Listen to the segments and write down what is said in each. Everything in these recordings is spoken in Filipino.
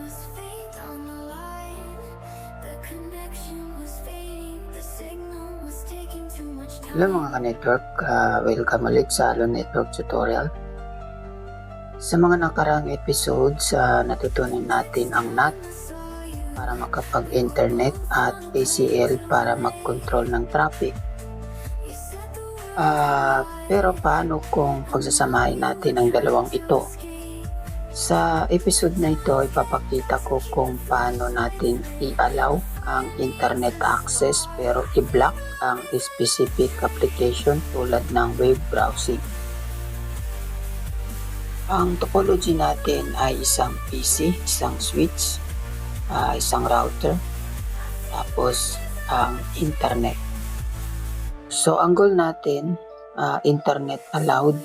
was faint on the line. The connection was fading. The signal was taking too much time. Hello mga ka-network, welcome ulit sa Alon Network Tutorial. Sa mga nakaraang episodes, natutunan natin ang NAT para makapag-internet at ACL para mag-control ng traffic. Pero paano kung pagsasamahin natin ang dalawang ito? Sa episode na ito, ipapakita ko kung paano natin i-allow ang internet access pero i-block ang specific application tulad ng web browsing. Ang topology natin ay isang PC, isang switch, isang router, tapos ang internet. So ang goal natin, internet allowed,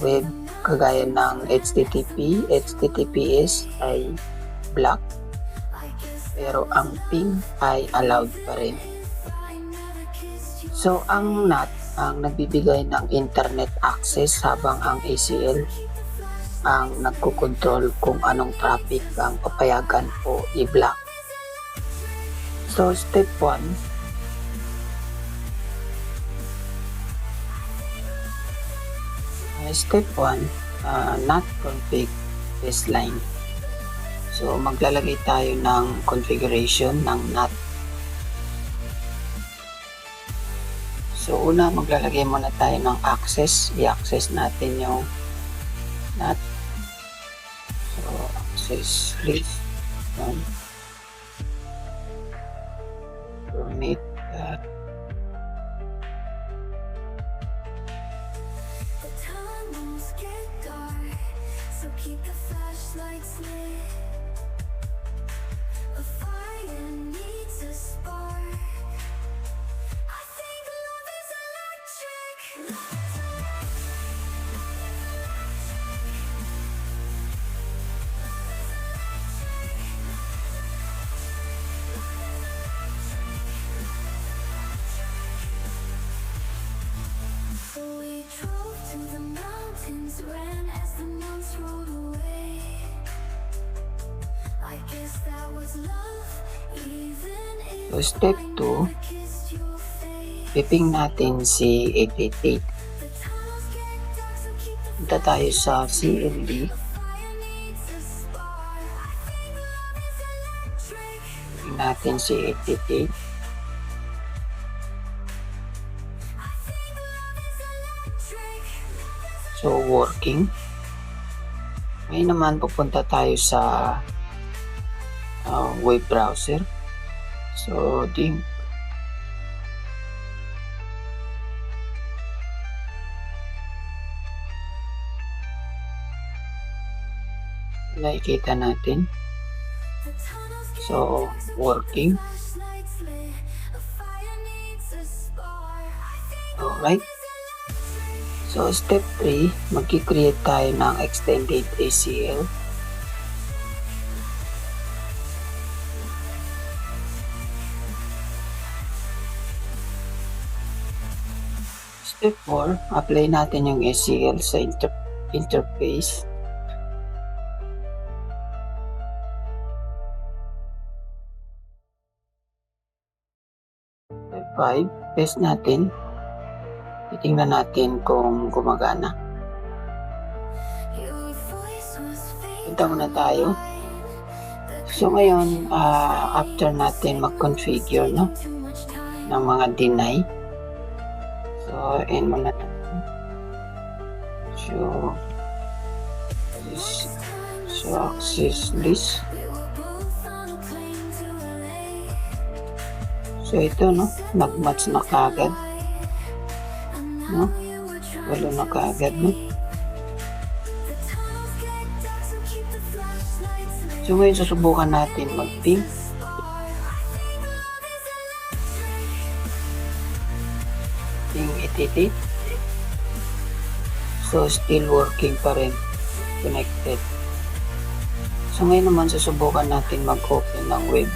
web kagaya ng HTTP, HTTPS ay block, pero ang ping ay allowed pa rin. So ang NAT ang nagbibigay ng internet access habang ang ACL ang nagkukontrol kung anong traffic ang papayagan o i-block. So step 1, NAT config baseline. So maglalagay tayo ng configuration ng NAT. So una, maglalagay muna tayo ng access. I-access natin yung NAT. So access list, permit that. The tunnels get dark, so keep the flashlights lit. A fire needs a spark. I think love is electric. So we drove to the mountains, ran as the months rolled away. I guess that was love, even if So step 2, I kissed your face. piping natin si 888. The tunnels get dark, so keep the Punta tayo sa CLD. fire needs a spark. I think love is electric. Piping natin si 888. So working. Ngayon naman pupunta tayo sa web browser. So dim. Nakikita natin. The tunnels get So working. flashlights lit. A fire needs a spark. I think Alright. So step 3, magki-create tayo ng extended ACL. Step 4, apply natin yung ACL sa interface. Step 5, test natin. Titingnan natin kung gumagana. your voice was fake. Punta muna tayo. So ngayon, after natin mag-configure Too much time. ng mga deny. So, end muna natin. So access list. We were both on a plane to LA. So ito, no? Nag-match na kagad. And No? now you were trying. Walo na kagad, no? The tunnels get dark, so keep the flashlights lit. So ngayon, susubukan natin mag-ping. Ping ititit. So still working pa rin. Connected. So ngayon naman, susubukan natin mag-open ng web.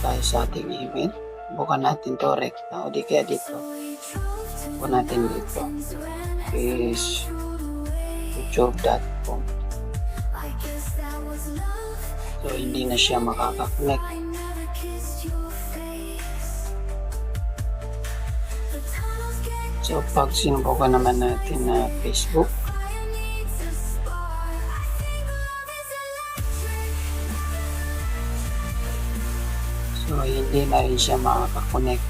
Tayo sa ating email. Bukan natin to rekta o di kaya dito. Bukan natin dito. Is youtube.com. I guess that was love. So, hindi na siya makaka-connect. I never kissed your face. The tunnels get So, pag sinubukan naman natin na Facebook, fire needs a spark. I think love is electric. so hindi na rin siya makaka-connect.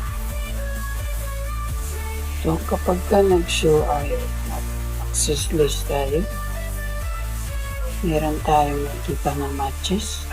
So, kapag ka nag-show ay access list tayo, meron tayong nakikita na matches.